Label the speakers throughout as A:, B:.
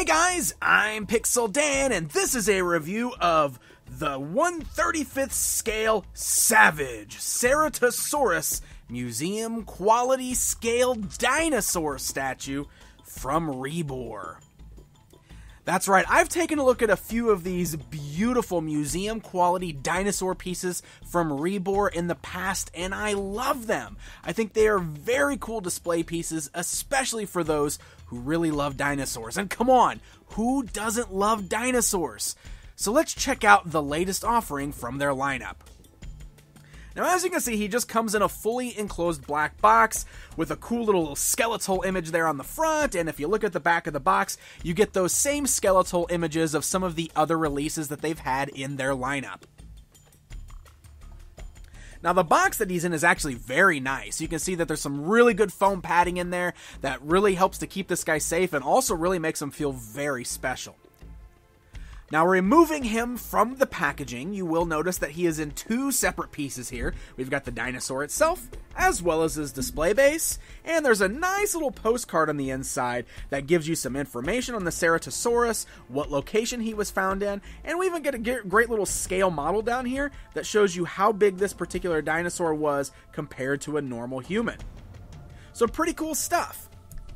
A: guys, I'm Pixel Dan, and this is a review of the 1/35th scale Savage Ceratosaurus Museum Quality Scale Dinosaur statue from Rebor. That's right, I've taken a look at a few of these beautiful museum quality dinosaur pieces from Rebor in the past, and I love them. I think they are very cool display pieces, especially for those who really love dinosaurs. And come on, who doesn't love dinosaurs? So let's check out the latest offering from their lineup. Now, as you can see, he just comes in a fully enclosed black box with a cool little skeletal image there on the front, and if you look at the back of the box, you get those same skeletal images of some of the other releases that they've had in their lineup. Now, the box that he's in is actually very nice. You can see that there's some really good foam padding in there that really helps to keep this guy safe and also really makes him feel very special. Now, removing him from the packaging, you will notice that he is in two separate pieces here. We've got the dinosaur itself, as well as his display base, and there's a nice little postcard on the inside that gives you some information on the Ceratosaurus, what location he was found in, and we even get a great little scale model down here that shows you how big this particular dinosaur was compared to a normal human. So pretty cool stuff.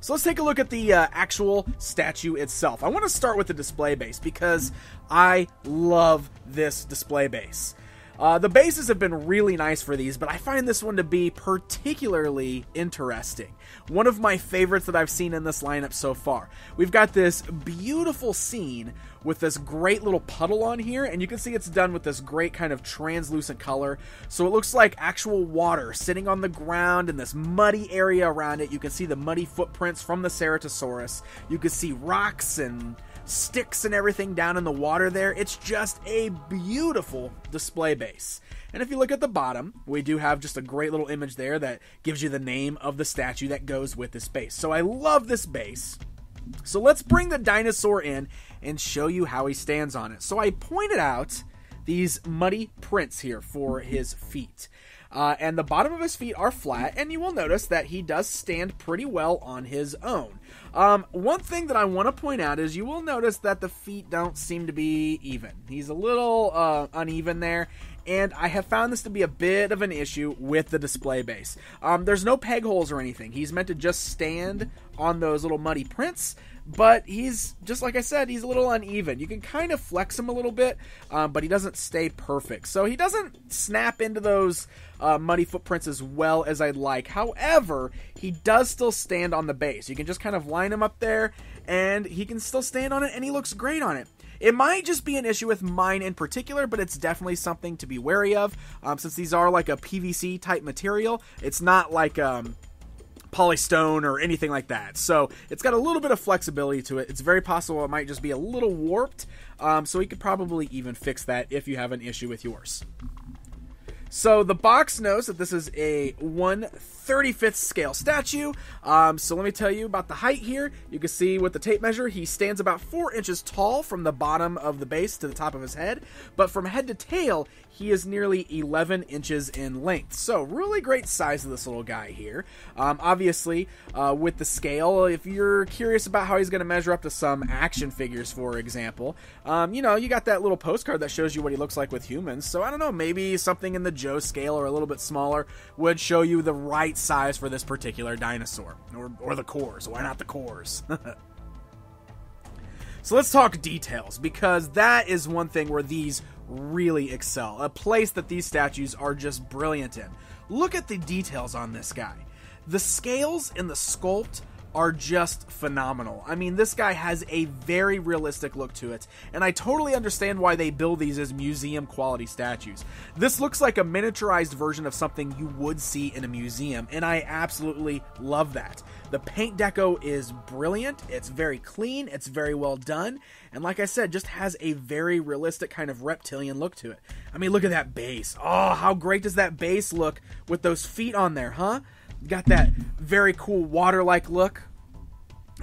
A: So let's take a look at the actual statue itself. I want to start with the display base because I love this display base. The bases have been really nice for these, but I find this one to be particularly interesting. One of my favorites that I've seen in this lineup so far. We've got this beautiful scene with this great little puddle on here, and you can see it's done with this great kind of translucent color. So it looks like actual water sitting on the ground in this muddy area around it. You can see the muddy footprints from the Ceratosaurus. You can see rocks and sticks and everything down in the water there. It's just a beautiful display base. And if you look at the bottom, we do have just a great little image there that gives you the name of the statue that goes with this base. So I love this base. So let's bring the dinosaur in and show you how he stands on it. So I pointed out these muddy prints here for his feet. And the bottom of his feet are flat, and you will notice that he does stand pretty well on his own. One thing that I want to point out is you will notice that the feet don't seem to be even. He's a little uneven there, and I have found this to be a bit of an issue with the display base. There's no peg holes or anything. He's meant to just stand on those little muddy prints, but he's, just like I said, he's a little uneven. You can kind of flex him a little bit, but he doesn't stay perfect. So he doesn't snap into those muddy footprints as well as I'd like. However, he does still stand on the base. You can just kind of line him up there, and he can still stand on it, and he looks great on it. It might just be an issue with mine in particular, but it's definitely something to be wary of. Since these are like a PVC type material, it's not like polystone or anything like that. So it's got a little bit of flexibility to it. It's very possible it might just be a little warped. So we could probably even fix that if you have an issue with yours. So the box knows that this is a 1/35th scale statue. So let me tell you about the height here. You can see with the tape measure, he stands about 4 inches tall from the bottom of the base to the top of his head. But from head to tail, he is nearly 11 inches in length. So really great size of this little guy here. Obviously, with the scale, if you're curious about how he's going to measure up to some action figures, for example, you got that little postcard that shows you what he looks like with humans. So I don't know, maybe something in the Joe scale or a little bit smaller would show you the right size for this particular dinosaur. Or the cores. Why not the cores? So let's talk details, because that is one thing where these really excel. A place that these statues are just brilliant in. Look at the details on this guy. The scales and the sculpt are just phenomenal. I mean, this guy has a very realistic look to it, and I totally understand why they build these as museum quality statues. This looks like a miniaturized version of something you would see in a museum, and I absolutely love that. The paint deco is brilliant, it's very clean, it's very well done, and like I said, just has a very realistic kind of reptilian look to it. I mean, look at that base. Oh, how great does that base look with those feet on there, huh? Got that very cool water-like look.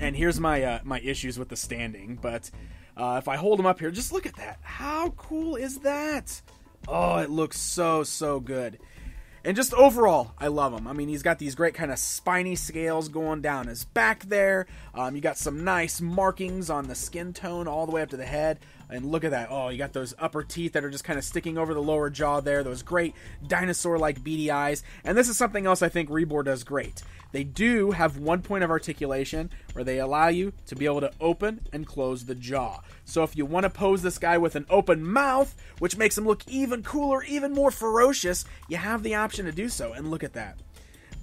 A: And here's my my issues with the standing, but if I hold him up here, just look at that. How cool is that? Oh, it looks so good. And just overall, I love him. I mean, he's got these great kind of spiny scales going down his back there. You got some nice markings on the skin tone all the way up to the head. And look at that. Oh, you got those upper teeth that are just kind of sticking over the lower jaw there. Those great dinosaur-like beady eyes. And this is something else I think Rebor does great. They do have one point of articulation where they allow you to be able to open and close the jaw. So if you want to pose this guy with an open mouth, which makes him look even cooler, even more ferocious, you have the option to do so. And look at that.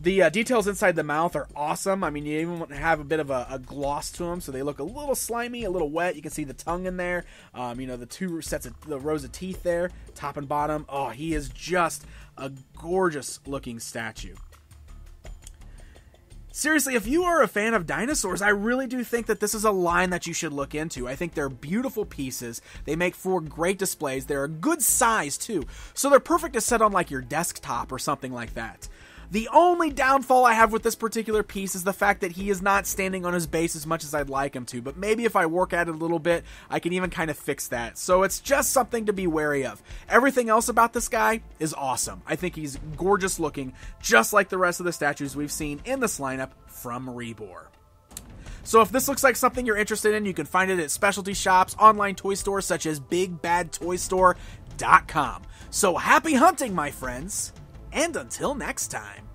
A: The details inside the mouth are awesome. I mean, you even have a bit of a gloss to them, so they look a little slimy, a little wet. You can see the tongue in there. The two sets of the rows of teeth there, top and bottom. Oh, he is just a gorgeous looking statue. Seriously, if you are a fan of dinosaurs, I really do think that this is a line that you should look into. I think they're beautiful pieces. They make for great displays. They're a good size, too. So they're perfect to set on, like, your desktop or something like that. The only downfall I have with this particular piece is the fact that he is not standing on his base as much as I'd like him to, but maybe if I work at it a little bit, I can even kind of fix that. So it's just something to be wary of. Everything else about this guy is awesome. I think he's gorgeous looking, just like the rest of the statues we've seen in this lineup from Rebor. So if this looks like something you're interested in, you can find it at specialty shops, online toy stores such as BigBadToyStore.com. So happy hunting, my friends! And until next time.